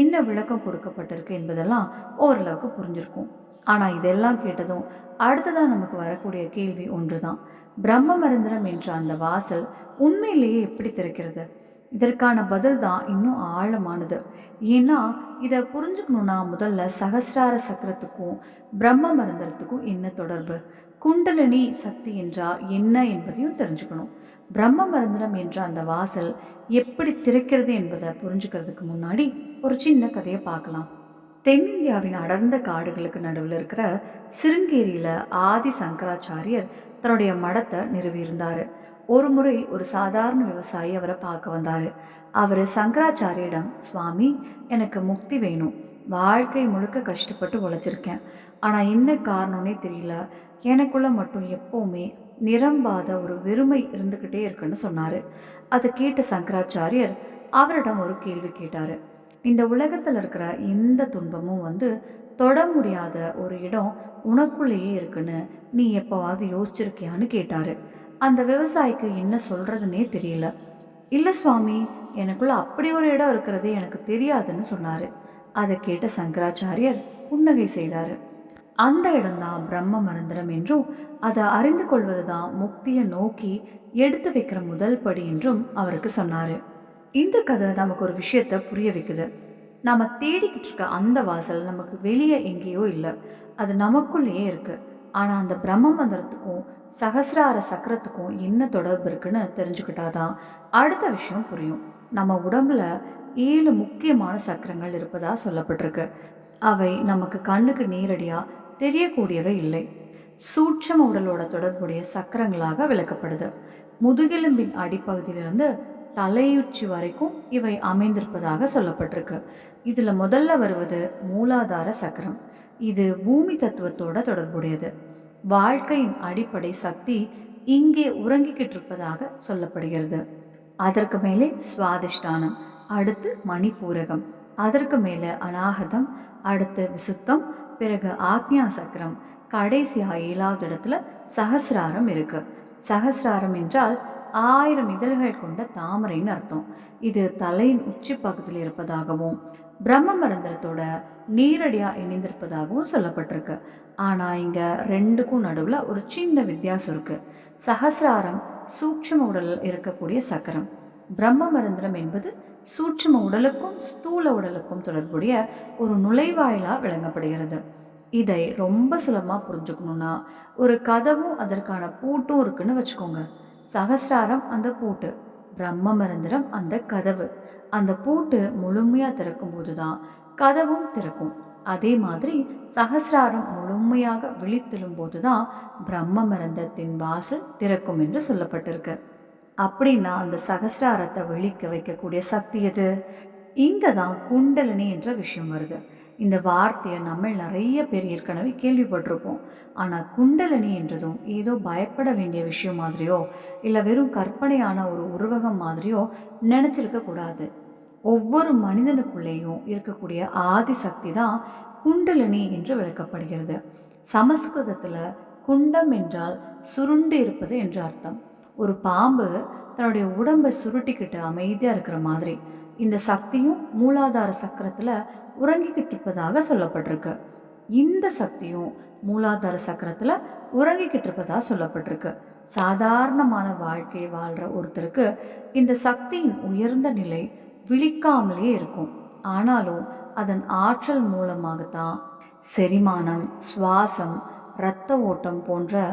என்ன விளக்கம் கொடுக்கப்பட்டிருக்கு என்பதெல்லாம் ஓரளவுக்கு புரிஞ்சிருக்கும். ஆனா இதெல்லாம் கேட்டதும் அடுத்ததான் நமக்கு வரக்கூடிய கேள்வி ஒன்றுதான். பிரம்ம மந்திரம் என்ற அந்த வாசல் உண்மையிலேயே எப்படி திறக்கிறது? இதற்கான பதில் தான் இன்னும் ஆழமானது. ஏன்னா இதை புரிஞ்சுக்கணும்னா முதல்ல சகசிரார சக்கரத்துக்கும் பிரம்ம மந்திரத்துக்கும் என்ன தொடர்பு, குண்டலினி சக்தி என்றா என்ன என்பதையும் தெரிஞ்சுக்கணும். பிரம்ம மந்திரம் என்ற அந்த வாசல் எப்படி திறக்கிறது என்பதை புரிஞ்சுக்கிறதுக்கு முன்னாடி ஒரு சின்ன கதையை பார்க்கலாம். தென்னிந்தியாவின் அடர்ந்த காடுகளுக்கு நடுவில் இருக்கிற சிருங்கேரியில ஆதி சங்கராச்சாரியர் தன்னுடைய மடத்தை நிறுவியிருந்தாரு. ஒரு முறை ஒரு சாதாரண விவசாயி அவரை பார்க்க வந்தாரு. அவர் சங்கராச்சாரியிடம், சுவாமி, எனக்கு முக்தி வேணும், வாழ்க்கை முழுக்க கஷ்டப்பட்டு உழைச்சிருக்கேன், ஆனால் என்ன காரணம்னே தெரியல, எனக்குள்ள மட்டும் எப்பவுமே நிரம்பாத ஒரு வெறுமை இருந்துக்கிட்டே இருக்குன்னு சொன்னார். அதை கேட்ட சங்கராச்சாரியர் அவரிடம் ஒரு கேள்வி கேட்டார். இந்த உலகத்தில் இருக்கிற எந்த துன்பமும் தொட முடியாத ஒரு இடம் உனக்குள்ளேயே இருக்குன்னு நீ எப்போவாவது யோசிச்சிருக்கியான்னு கேட்டார். அந்த விவசாயிக்கு என்ன சொல்கிறதுனே தெரியல. இல்லை சுவாமி, எனக்குள்ள அப்படி ஒரு இடம் இருக்கிறதே எனக்கு தெரியாதுன்னு சொன்னார். அதை கேட்ட சங்கராச்சாரியர் புன்னகை செய்தார். அந்த இடம்தான் பிரம்ம மந்திரம் என்றும் அதை அறிந்து கொள்வது தான் முக்தியை நோக்கி எடுத்து வைக்கிற முதல் படி என்றும் அவருக்கு சொன்னார். இந்த கதை நமக்கு ஒரு விஷயத்தை புரிய வைக்குது. நாம் தேடிக்கிட்டு இருக்க அந்த வாசல் நமக்கு வெளியே எங்கேயோ இல்லை, அது நமக்குள்ளேயே இருக்குது. ஆனால் அந்த பிரம்ம மந்திரத்துக்கும் சகசிரார சக்கரத்துக்கும் என்ன தொடர்பு இருக்குன்னு தெரிஞ்சுக்கிட்டாதான் அடுத்த விஷயம் புரியும். நம்ம உடம்புல 7 முக்கியமான சக்கரங்கள் இருப்பதா சொல்லப்பட்டிருக்கு. அவை நமக்கு கண்ணுக்கு நேரடியாக தெரியக்கூடியவை இல்லை, சூட்சம உடலோட தொடர்புடைய சக்கரங்களாக விளக்கப்படுது. முதுகெலும்பின் அடிப்பகுதியிலிருந்து தலையுச்சி வரைக்கும் இவை அமைந்திருப்பதாக சொல்லப்பட்டிருக்கு. இதுல முதல்ல வருவது மூலாதார சக்கரம். இது பூமி தத்துவத்தோட தொடர்புடையது. வாழ்க்கையின் அடிப்படை சக்தி இங்கே உறங்கிக்கிட்டு இருப்பதாக சொல்லப்படுகிறது. அதற்கு மேலே சுவாதிஷ்டானம், அடுத்து மணிப்பூரகம், அதற்கு மேலே அநாகதம், அடுத்து விசுத்தம், பிறகு ஆக்ஞா சக்கரம், கடைசியா 7வது இடத்துல சஹஸ்ராரம் இருக்கு. சஹஸ்ராரம் என்றால் 1000 இதழ்கள் கொண்ட தாமரைன்னு அர்த்தம். இது தலையின் உச்சி பக்கத்தில் இருப்பதாகவும் பிரம்ம மரந்திரத்தோட நீரடியா இணைந்திருப்பதாகவும் சொல்லப்பட்டிருக்கு. ஆனா இங்க ரெண்டுக்கும் நடுவுல ஒரு சின்ன வித்தியாசம் இருக்கு. சஹஸ்ராரம் சூட்சும உடலில் இருக்கக்கூடிய சக்கரம். பிரம்ம மரந்திரம் என்பது சூட்சும உடலுக்கும் ஸ்தூல உடலுக்கும் தொடர்புடைய ஒரு நுழைவாயிலா விளங்கப்படுகிறது. இதை ரொம்ப சுலபமா புரிஞ்சுக்கணும்னா ஒரு கதவும் அதற்கான பூட்டும் இருக்குன்னு வச்சுக்கோங்க. சகசிராரம் அந்த பூட்டு, பிரம்ம மரந்திரம் அந்த கதவு. அந்த பூட்டு முழுமையா திறக்கும் போதுதான் கதவும் திறக்கும். அதே மாதிரி சகசிராரம் முழுமையாக விழித்தெழும் போதுதான் பிரம்ம மரந்திரத்தின் வாசல் திறக்கும் என்று சொல்லப்பட்டிருக்கு. அப்படின்னா அந்த சகசிராரத்தை விழிக்க வைக்கக்கூடிய சக்தி எது? இங்க தான் குண்டலினி என்ற விஷயம் வருது. இந்த வார்த்தையை நம்ம நிறைய பேர் ஏற்கனவே கேள்விப்பட்டிருப்போம். ஆனால் குண்டலினி என்றதும் ஏதோ பயப்பட வேண்டிய விஷயம் மாதிரியோ இல்லை வெறும் கற்பனையான ஒரு உருவகம் மாதிரியோ நினச்சிருக்க கூடாது. ஒவ்வொரு மனிதனுக்குள்ளேயும் இருக்கக்கூடிய ஆதி சக்தி தான் குண்டலினி என்று விளக்கப்படுகிறது. சமஸ்கிருதத்தில் குண்டம் என்றால் சுருண்டு இருப்பது என்று அர்த்தம். ஒரு பாம்பு தன்னுடைய உடம்பை சுருட்டிக்கிட்டு அமைதியாக இருக்கிற மாதிரி இந்த சக்தியும் மூலாதார சக்கரத்தில் உறங்கிக்கிட்டு இருப்பதாக சொல்லப்பட்டிருக்கு. இந்த சக்தியும் மூலாதார சக்கரத்தில் உறங்கிக்கிட்டு இருப்பதாக சொல்லப்பட்டிருக்கு. சாதாரணமான வாழ்க்கையை வாழ்கிற ஒருத்தருக்கு இந்த சக்தியின் உயர்ந்த நிலை விழிக்காமலே இருக்கும். ஆனாலும் அதன் ஆற்றல் மூலமாகத்தான் செரிமானம், சுவாசம், இரத்த ஓட்டம் போன்ற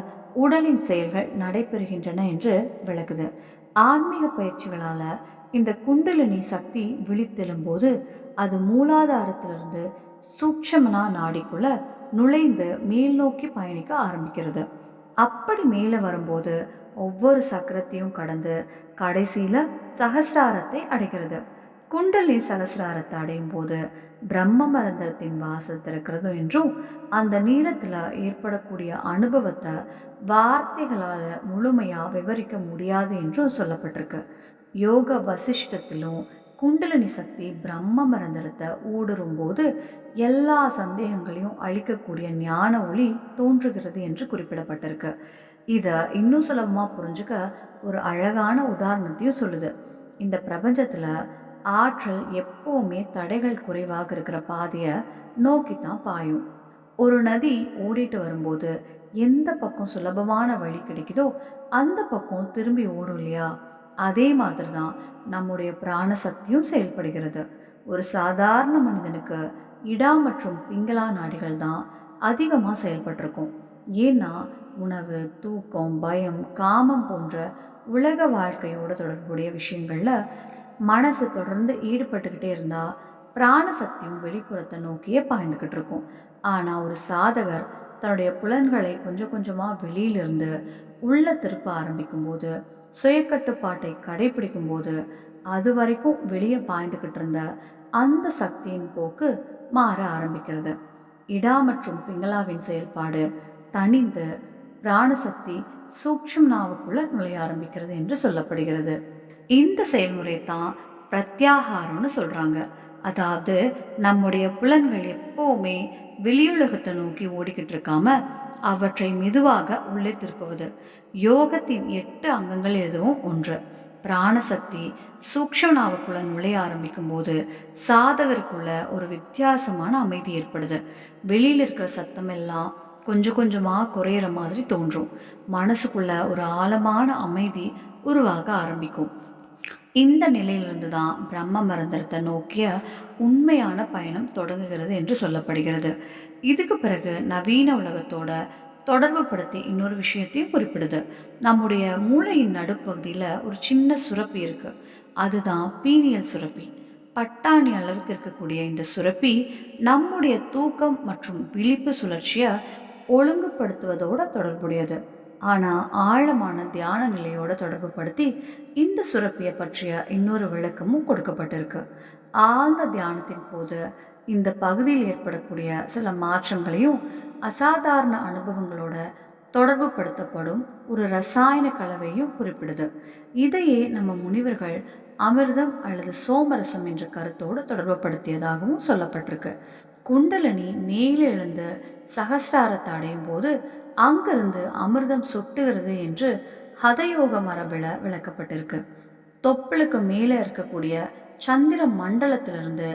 உடலின் செயல்கள் நடைபெறுகின்றன என்று விளக்குது. ஆன்மீக பயிற்சிகளால் இந்த குண்டலினி சக்தி விழித்தெழும்போது அது மூலாதாரத்திலிருந்து சூட்சமனா நாடிக்குள்ள நுழைந்து மேல் நோக்கி பயணிக்க ஆரம்பிக்கிறது. அப்படி மேலே வரும்போது ஒவ்வொரு சக்கரத்தையும் கடந்து கடைசியில சகசிராரத்தை அடைகிறது. குண்டலினி சகசிராரத்தை அடையும் போது பிரம்ம மரந்திரத்தின் வாசல் திறக்கிறது என்றும் அந்த நேரத்தில் ஏற்படக்கூடிய அனுபவத்தை வார்த்தைகளால் முழுமையாக விவரிக்க முடியாது என்றும் சொல்லப்பட்டிருக்கு. யோக வசிஷ்டத்திலும் குண்டலினி சக்தி பிரம்ம மரந்திரத்தை ஊடுருவும் போது எல்லா சந்தேகங்களையும் அழிக்கக்கூடிய ஞான ஒளி தோன்றுகிறது என்று குறிப்பிடப்பட்டிருக்கு. இதை இன்னும் சுலபமாக புரிஞ்சுக்க ஒரு அழகான உதாரணத்தையும் சொல்லுது. இந்த பிரபஞ்சத்தில் ஆற்றல் எப்போவுமே தடைகள் குறைவாக இருக்கிற பாதையை நோக்கி தான் பாயும். ஒரு நதி ஓடிட்டு வரும்போது எந்த பக்கம் சுலபமான வழி கிடைக்குதோ அந்த பக்கம் திரும்பி ஓடும் இல்லையா? அதே மாதிரி தான் நம்முடைய பிராணசக்தியும் செயல்படுகிறது. ஒரு சாதாரண மனிதனுக்கு இடா மற்றும் பிங்களா நாடிகள் தான் அதிகமாக செயல்பட்டிருக்கும். ஏன்னா உணவு, தூக்கம், பயம், காமம் போன்ற உலக வாழ்க்கையோட தொடர்புடைய விஷயங்களில் மனசு தொடர்ந்து ஈடுபட்டுக்கிட்டே இருந்தால் பிராணசக்தியும் வெளிப்புறத்தை நோக்கியே பாய்ந்துக்கிட்டு இருக்கும். ஆனால் ஒரு சாதகர் தன்னுடைய புலன்களை கொஞ்சம் கொஞ்சமாக வெளியிலிருந்து உள்ள திருப்ப ஆரம்பிக்கும்போது, சுயக்கட்டுப்பாட்டை கடைபிடிக்கும் போது அது வரைக்கும் வெளியே பாய்ந்துக்கிட்டு இருந்த அந்த சக்தியின் போக்கு மாற ஆரம்பிக்கிறது. இடா மற்றும் பிங்களாவின் செயல்பாடு தணிந்து பிராணசக்தி சூக்ஷ்மனாவுக்குள்ள நுழைய ஆரம்பிக்கிறது என்று சொல்லப்படுகிறது. இந்த செயல்முறை தான் பிரத்யாகாரம்னு சொல்றாங்க. அதாவது நம்முடைய புலன்கள் எப்பவுமே வெளியுலகத்தை நோக்கி ஓடிக்கிட்டு இருக்காம அவற்றை மெதுவாக உள்ளே திருப்புவது. யோகத்தின் 8 அங்கங்கள் எதுவும் ஒன்று. பிராணசக்தி சூக்ஷ்மனாவுக்குள்ள நுழைய ஆரம்பிக்கும் போது சாதகருக்குள்ள ஒரு வித்தியாசமான அமைதி ஏற்படுது. வெளியில் இருக்கிற சத்தம் எல்லாம் கொஞ்சம் கொஞ்சமாக குறையிற மாதிரி தோன்றும். மனசுக்குள்ள ஒரு ஆழமான அமைதி உருவாக ஆரம்பிக்கும். இந்த நிலையிலிருந்து தான் பிரம்ம மரந்திரத்தை நோக்கிய உண்மையான பயணம் தொடங்குகிறது என்று சொல்லப்படுகிறது. இதுக்கு பிறகு நவீன உலகத்தோட தொடர்பு படுத்தி இன்னொரு விஷயத்தையும் குறிப்பிடுது. நம்முடைய மூளையின் நடுப்பகுதியில் ஒரு சின்ன சுரப்பி இருக்கு. அதுதான் பீனியல் சுரப்பி. பட்டாணி அளவுக்கு இருக்கக்கூடிய இந்த சுரப்பி நம்முடைய தூக்கம் மற்றும் விழிப்பு சுழற்சியை ஒழுங்குபடுத்துவதோட தொடர்புடையது. ஆனால் ஆழமான தியான நிலையோட தொடர்பு படுத்தி இந்த சுரப்பியை பற்றிய இன்னொரு விளக்கமும் கொடுக்கப்பட்டிருக்கு. ஆழ்ந்த தியானத்தின் போது இந்த பகுதியில் ஏற்படக்கூடிய சில மாற்றங்களையும் அசாதாரண அனுபவங்களோட தொடர்பு படுத்தப்படும் ஒரு ரசாயன கலவையும் குறிப்பிடுது. இதையே நம்ம முனிவர்கள் அமிர்தம் அல்லது சோமரசம் என்ற கருத்தோடு தொடர்பு படுத்தியதாகவும் சொல்லப்பட்டிருக்கு. குண்டலினி மேலே எழுந்து சகசிராரத்தை அடையும் போது அங்கிருந்து அமிர்தம் சொட்டுகிறது என்று ஹதயோக மரபில் விளக்கப்பட்டிருக்கு. தொப்புளுக்கு மேலே இருக்கக்கூடிய சந்திர மண்டலத்திலிருந்து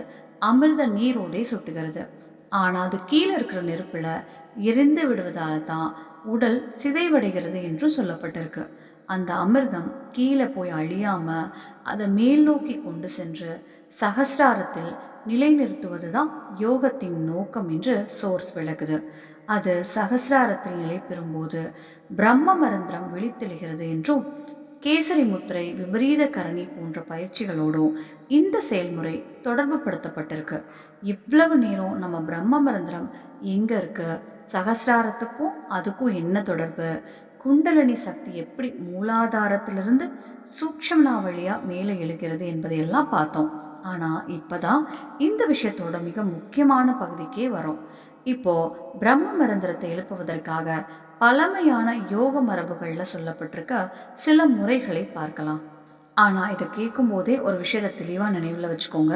அமிர்த நீரோடே சொட்டுகிறது. ஆனால் அது கீழே இருக்கிற நெருப்பில் எரிந்து விடுவதால தான் உடல் சிதைவடைகிறது என்று சொல்லப்பட்டிருக்கு. அந்த அமிர்தம் கீழே போய் அழியாம அதை மேல் நோக்கி கொண்டு சென்று சகசிராரத்தில் நிலைநிறுத்துவது தான் யோகத்தின் நோக்கம் என்று சோர்ஸ் விளக்குது. அது சகசிராரத்தில் நிலை பெறும்போது பிரம்ம மரந்திரம் விழித்தெழுகிறது என்றும் கேசரி முத்திரை, விபரீத கரணி போன்ற பயிற்சிகளோடும் இந்த செயல்முறை தொடர்பு படுத்தப்பட்டிருக்கு. இவ்வளவு நேரம் நம்ம பிரம்ம மரந்திரம் எங்க இருக்கு, சகசிராரத்துக்கும் அதுக்கும் என்ன தொடர்பு, குண்டலினி சக்தி எப்படி மூலாதாரத்திலிருந்து சூக்ஷ்மனா வழியா மேலே எழுகிறது என்பதையெல்லாம் பார்த்தோம். ஆனா இப்பதான் இந்த விஷயத்தோட மிக முக்கியமான பகுதிக்கே வரும். இப்போ பிரம்ம மரந்திரத்தை எழுப்புவதற்காக பழமையான யோக மரபுகள்ல சொல்லப்பட்டிருக்க சில முறைகளை பார்க்கலாம். ஆனா இதை கேட்கும் போதே ஒரு விஷயத்தை தெளிவா நினைவுல வச்சுக்கோங்க.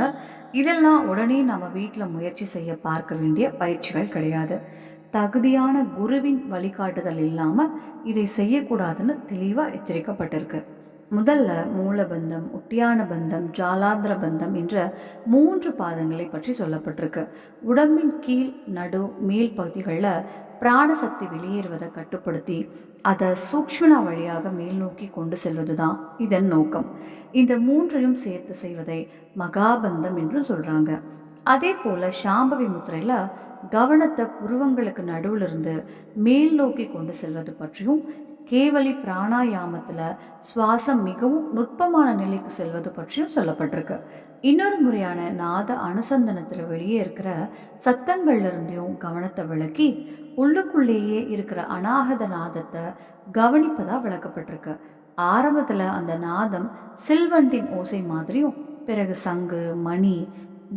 இதெல்லாம் உடனே நம்ம வீட்டில் முயற்சி செய்ய பார்க்க வேண்டிய பயிற்சிகள் கிடையாது. தகுதியான குருவின் வழிகாட்டுதல் இல்லாம இதை செய்யக்கூடாதுன்னு தெளிவா எச்சரிக்கப்பட்டிருக்கு. முதல்ல மூலபந்தம், உட்டியான பந்தம், ஜாலாந்திர பந்தம் என்ற 3 பாதங்களை பற்றி சொல்லப்பட்டிருக்கு. உடம்பின் கீழ், நடு, மேல் பகுதிகளில் பிராணசக்தி வெளியேறுவதை கட்டுப்படுத்தி அதை சூக்ஷ்மனா வழியாக மேல் நோக்கி கொண்டு செல்வது தான் இதன் நோக்கம். இந்த 3ஐயும் சேர்த்து செய்வதை மகாபந்தம் என்று சொல்றாங்க. அதே போல சாம்பவி முத்திரையில கவனத்தை புருவங்களுக்கு நடுவில் இருந்து மேல் நோக்கி கொண்டு செல்வது பற்றியும், கேவலி பிராணாயாமத்துல சுவாசம் மிகவும் நுட்பமான நிலைக்கு செல்வது பற்றியும் சொல்லப்பட்டிருக்கு. இன்னொரு முறையான நாத அனுசந்தனத்துல வெளியே இருக்கிற சத்தங்கள்ல இருந்தையும் கவனத்தை விளக்கி உள்ளுக்குள்ளேயே இருக்கிற அநாகத நாதத்தை கவனிப்பதா விளக்கப்பட்டிருக்கு. ஆரம்பத்துல அந்த நாதம் சில்வண்டின் ஓசை மாதிரியும், பிறகு சங்கு, மணி,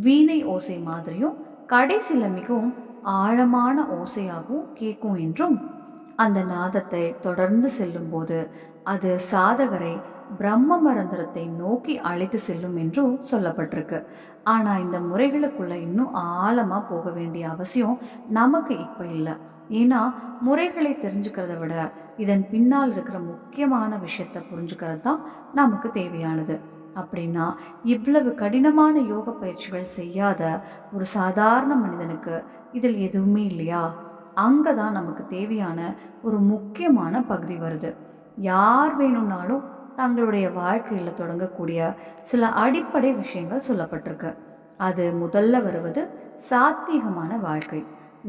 வீணை ஓசை மாதிரியும், கடைசியில மிகவும் ஆழமான ஓசையாகவும் கேட்கும் என்றும், அந்த நாதத்தை தொடர்ந்து செல்லும் போது அது சாதகரை பிரம்ம மரந்திரத்தை நோக்கி அழைத்து செல்லும் என்றும் சொல்லப்பட்டிருக்கு. ஆனா இந்த முறைகளுக்குள்ள இன்னும் ஆழமா போக வேண்டிய அவசியம் நமக்கு இப்ப இல்லை. ஏன்னா முறைகளை தெரிஞ்சுக்கிறத விட இதன் பின்னால் இருக்கிற முக்கியமான விஷயத்த புரிஞ்சுக்கிறது தான் நமக்கு தேவையானது. அப்படின்னா இவ்வளவு கடினமான யோக பயிற்சிகள் செய்யாத ஒரு சாதாரண மனிதனுக்கு இதில் எதுவுமே இல்லையா? அங்கதான் நமக்கு தேவையான ஒரு முக்கியமான பகுதி வருது. யார் வேணும்னாலும் தங்களுடைய வாழ்க்கையில தொடங்கக்கூடிய சில அடிப்படை விஷயங்கள் சொல்லப்பட்டிருக்கு. அது முதல்ல வருவது சாத்வீகமான வாழ்க்கை.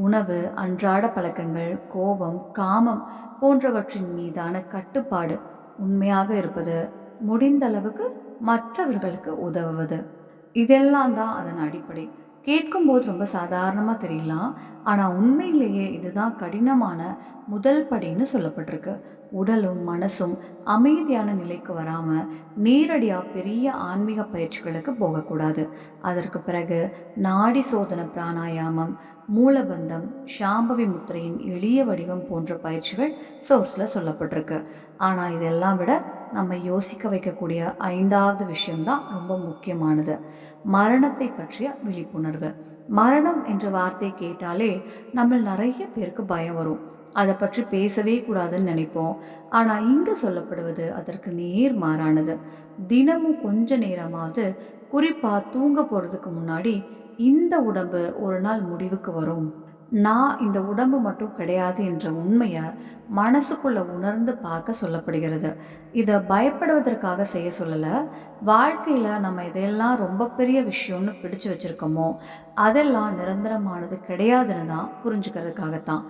உணவு, அன்றாட பழக்கங்கள், கோபம், காமம் போன்றவற்றின் மீதான கட்டுப்பாடு, உண்மையாக இருப்பது, முடிந்த அளவுக்கு மற்றவர்களுக்கு உதவுவது, இதெல்லாம் தான் அதன் அடிப்படை. கேட்கும்போது ரொம்ப சாதாரணமாக தெரியலாம், ஆனால் உண்மையிலேயே இதுதான் கடினமான முதல் படின்னு சொல்லப்பட்டிருக்கு. உடலும் மனசும் அமைதியான நிலைக்கு வராமல் நேரடியாக பெரிய ஆன்மீக பயிற்சிகளுக்கு போகக்கூடாது. அதற்கு பிறகு நாடி சோதனை பிராணாயாமம், மூலபந்தம், சாம்பவி முத்திரையின் எளிய வடிவம் போன்ற பயிற்சிகள் சோர்ஸில் சொல்லப்பட்டிருக்கு. ஆனால் இதெல்லாம் விட நம்ம யோசிக்க வைக்கக்கூடிய 5வது விஷயம்தான் ரொம்ப முக்கியமானது. மரணத்தை பற்றிய விழிப்புணர்வு. மரணம் என்ற வார்த்தை கேட்டாலே நம்ம நிறைய பேருக்கு பயம் வரும். அதை பற்றி பேசவே கூடாதுன்னு நினைப்போம். ஆனால் இங்கே சொல்லப்படுவது அதற்கு நேர் மாறானது. தினமும் கொஞ்ச நேரமாவது, குறிப்பாக தூங்க போகிறதுக்கு முன்னாடி, இந்த உடம்பு ஒரு நாள் முடிவுக்கு வரும், நான் இந்த உடம்பு மட்டும் கிடையாது என்ற உண்மையை மனசுக்குள்ள உணர்ந்து பார்க்க சொல்லப்படுகிறது. இதை பயப்படுவதற்காக செய்ய சொல்லலை. வாழ்க்கையில் நம்ம இதெல்லாம் ரொம்ப பெரிய விஷயம்னு பிடிச்சு வச்சுருக்கோமோ அதெல்லாம் நிரந்தரமானது கிடையாதுன்னு தான் புரிஞ்சுக்கிறதுக்காகத்தான்.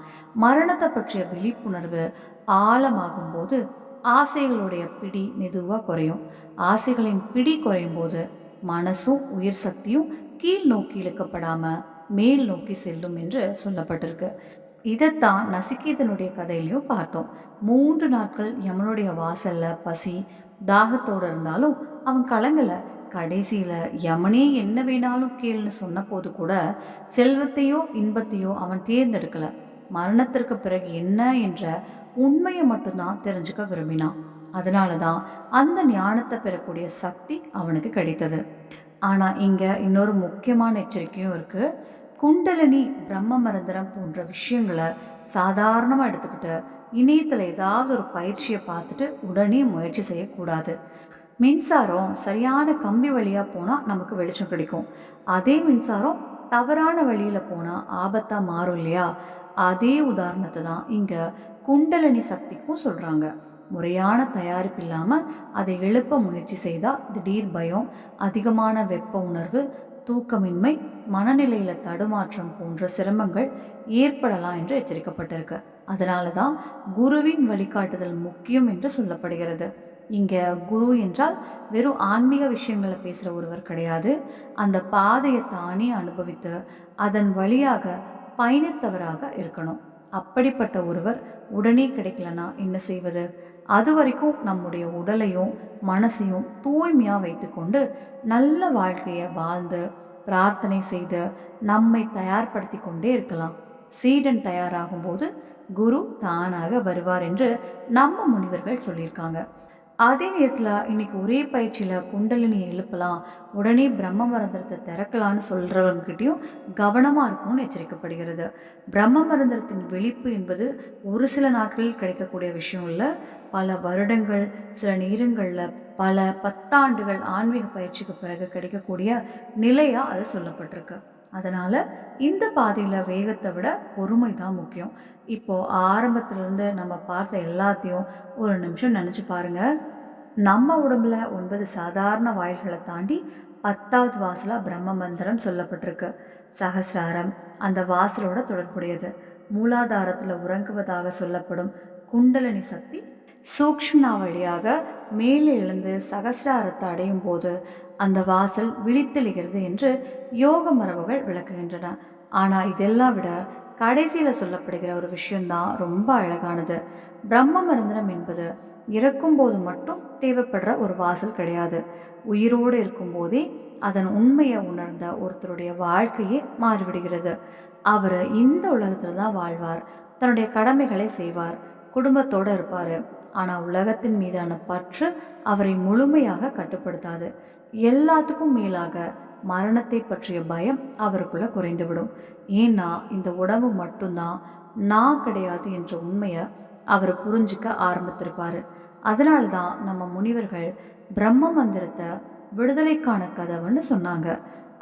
மரணத்தை பற்றிய விழிப்புணர்வு ஆழமாகும் போது ஆசைகளுடைய பிடி மெதுவாக குறையும். ஆசைகளின் பிடி குறையும் போது மனசும் உயிர் சக்தியும் கீழ் நோக்கி இழுக்கப்படாமல் மேல் நோக்கி செல்லும் என்று சொல்லப்பட்டிருக்கு. இதைத்தான் நசிகேதனுடைய கதையிலையும் பார்த்தோம். 3 நாட்கள் யமனுடைய வாசல்ல பசி தாகத்தோடு இருந்தாலும் அவன் கலங்கலை. கடைசியில யமனே என்ன வேணாலும் கேள்னு சொன்ன போது கூட செல்வத்தையோ இன்பத்தையோ அவன் தேர்ந்தெடுக்கல. மரணத்திற்கு பிறகு என்ன என்ற உண்மையை மட்டும்தான் தெரிஞ்சுக்க விரும்பினான். அதனால தான் அந்த ஞானத்தை பெறக்கூடிய சக்தி அவனுக்கு கிடைத்தது. ஆனால் இங்கே இன்னொரு முக்கியமான எச்சரிக்கையும் இருக்குது. குண்டலினி பிரம்ம மரந்தரம் போன்ற விஷயங்களை சாதாரணமாக எடுத்துக்கிட்டு இணையத்தில் ஏதாவது ஒரு பயிற்சியை பார்த்துட்டு உடனே முயற்சி செய்யக்கூடாது. மின்சாரம் சரியான கம்பி வழியாக போனால் நமக்கு வெளிச்சம் கிடைக்கும். அதே மின்சாரம் தவறான வழியில் போனால் ஆபத்தாக மாறும் இல்லையா? அதே உதாரணத்தை தான் இங்கே குண்டலினி சக்திக்கும் சொல்கிறாங்க. முறையான தயாரிப்பு இல்லாமல் அதை எழுப்ப முயற்சி செய்தால் திடீர் பயம், அதிகமான வெப்ப உணர்வு, தூக்கமின்மை, மனநிலையில் தடுமாற்றம் போன்ற சிரமங்கள் ஏற்படலாம் என்று எச்சரிக்கப்பட்டிருக்கு. அதனால தான் குருவின் வழிகாட்டுதல் முக்கியம் என்று சொல்லப்படுகிறது. இங்கே குரு என்றால் வெறும் ஆன்மீக விஷயங்களை பேசுகிற ஒருவர் கிடையாது. அந்த பாதையை தானே அனுபவித்து அதன் வழியாக பயணித்தவராக இருக்கணும். அப்படிப்பட்ட ஒருவர் உடனே கிடைக்கலனா என்ன செய்வது? அது வரைக்கும் நம்முடைய உடலையும் மனசையும் தூய்மையாக வைத்துக்கொண்டு நல்ல வாழ்க்கையை வாழ்ந்து பிரார்த்தனை செய்து நம்மை தயார்படுத்தி கொண்டே இருக்கலாம். சீடன் தயாராகும் போது குரு தானாக வருவார் என்று நம்ம முனிவர்கள் சொல்லியிருக்காங்க. அதே நேரத்தில் இன்னைக்கு ஒரே பயிற்சியில் குண்டலினியை எழுப்பலாம், உடனே பிரம்ம மரந்தரத்தை திறக்கலான்னு சொல்கிறவங்ககிட்டையும் கவனமாக இருக்கணும்னு எச்சரிக்கப்படுகிறது. பிரம்ம மரந்தரத்தின் விழிப்பு என்பது ஒரு சில நாட்களில் கிடைக்கக்கூடிய விஷயம் இல்லை. பல வருடங்கள், சில நேரங்களில் பல பத்தாண்டுகள் ஆன்மீக பயிற்சிக்கு பிறகு கிடைக்கக்கூடிய நிலையாக அது சொல்லப்பட்டிருக்கு. அதனால் இந்த பாதையில் வேகத்தை விட பொறுமை தான் முக்கியம். இப்போது ஆரம்பத்திலிருந்து நம்ம பார்த்த எல்லாத்தையும் ஒரு நிமிஷம் நினச்சி பாருங்கள். நம்ம உடம்புல 9 சாதாரண வாயில்களை தாண்டி 10வது வாசலாக பிரம்ம மந்திரம் சொல்லப்பட்டிருக்கு. சகசிராரம் அந்த வாசலோட தொடர்புடையது. மூலாதாரத்தில் உறங்குவதாக சொல்லப்படும் குண்டலினி சக்தி சூக்ஷ்ம வழியாக மேலே எழுந்து சகசிராரத்தை அடையும் போது அந்த வாசல் விழித்தெழுகிறது என்று யோக மரபுகள் விளக்குகின்றன. ஆனால் இதெல்லாம் விட கடைசியில் சொல்லப்படுகிற ஒரு விஷயம்தான் ரொம்ப அழகானது. பிரம்ம மந்திரம் என்பது இறக்கும்போது மட்டும் தேவைப்படுற ஒரு வாசல் கிடையாது. உயிரோடு இருக்கும்போதே அதன் உண்மையை உணர்ந்த ஒருத்தருடைய வாழ்க்கையே மாறிவிடுகிறது. அவர் இந்த உலகத்தில் தான் வாழ்வார், தன்னுடைய கடமைகளை செய்வார், குடும்பத்தோடு இருப்பார். ஆனால் உலகத்தின் மீதான பற்று அவரை முழுமையாக கட்டுப்படுத்தாது. எல்லாத்துக்கும் மேலாக மரணத்தை பற்றிய பயம் அவருக்குள்ள குறைந்துவிடும். ஏன்னா இந்த உடம்பு மட்டும்தான் நான் கிடையாது என்ற உண்மையை அவர் புரிஞ்சிக்க ஆரம்பித்திருப்பார். அதனால்தான் நம்ம முனிவர்கள் பிரம்ம மந்திரத்தை விடுதலைக்கான கதவுன்னு சொன்னாங்க.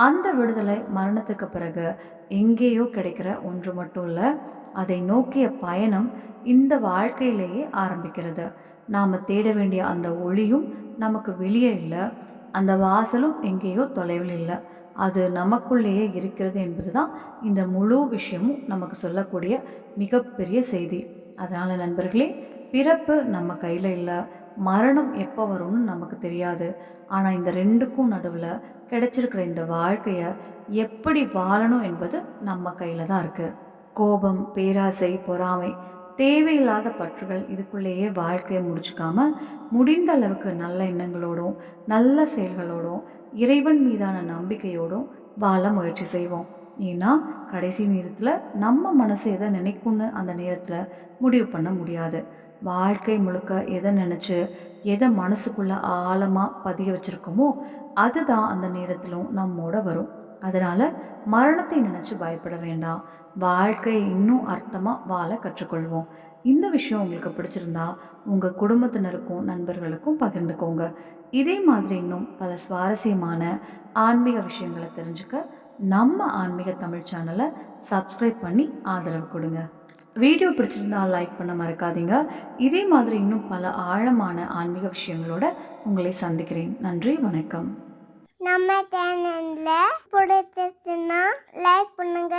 அந்த விடுதலை மரணத்துக்கு பிறகு எங்கேயோ கிடைக்கிற ஒன்று மட்டும் இல்லை, அதை நோக்கிய பயணம் இந்த வாழ்க்கையிலேயே ஆரம்பிக்கிறது. நாம் தேட வேண்டிய அந்த ஒளியும் நமக்கு வெளியே இல்லை, அந்த வாசலும் எங்கேயோ தொலைவில் இல்லை, அது நமக்குள்ளேயே இருக்கிறது என்பது தான் இந்த முழு விஷயமும் நமக்கு சொல்லக்கூடிய மிகப்பெரிய செய்தி. அதனால் நண்பர்களே, பிறப்பு நம்ம கையில் இல்லை, மரணம் எப்போ வரும்னு நமக்கு தெரியாது. ஆனால் இந்த ரெண்டுக்கும் நடுவில் கிடைச்சிருக்கிற இந்த வாழ்க்கையை எப்படி வாழணும் என்பது நம்ம கையில் தான் இருக்குது. கோபம், பேராசை, பொறாமை, தேவையில்லாத பற்றுகள் இதுக்குள்ளேயே வாழ்க்கையை முடிச்சுக்காம முடிந்த அளவுக்கு நல்ல எண்ணங்களோடும் நல்ல செயல்களோடும் இறைவன் மீதான நம்பிக்கையோடும் வாழ முயற்சி செய்வோம். ஏன்னா கடைசி நேரத்தில் நம்ம மனசு எதை நினைக்கும்னு அந்த நேரத்தில் முடிவு பண்ண முடியாது. வாழ்க்கை முழுக்க எதை நினச்சி எதை மனசுக்குள்ளே ஆழமாக பதிய வச்சுருக்கோமோ அதுதான் அந்த நேரத்திலும் நம்மோட வரும். அதனால் மரணத்தை நினச்சி பயப்பட வேண்டாம், வாழ்க்கை இன்னும் அர்த்தமாக வாழ கற்றுக்கொள்வோம். இந்த விஷயம் உங்களுக்கு பிடிச்சிருந்தா உங்கள் குடும்பத்தினருக்கும் நண்பர்களுக்கும் பகிர்ந்துக்கோங்க. இதே மாதிரி இன்னும் பல சுவாரஸ்யமான ஆன்மீக விஷயங்களை தெரிஞ்சுக்க நம்ம ஆன்மீக தமிழ் சேனலை சப்ஸ்கிரைப் பண்ணி ஆதரவு கொடுங்க. வீடியோ பிடிச்சிருந்தா லைக் பண்ண மறக்காதீங்க. இதே மாதிரி இன்னும் பல ஆழமான ஆன்மீக விஷயங்களோட உங்களை சந்திக்கிறேன். நன்றி, வணக்கம்.
நம்ம சேனல்ல பிடிச்சிருச்சுன்னா லைக் பண்ணுங்க,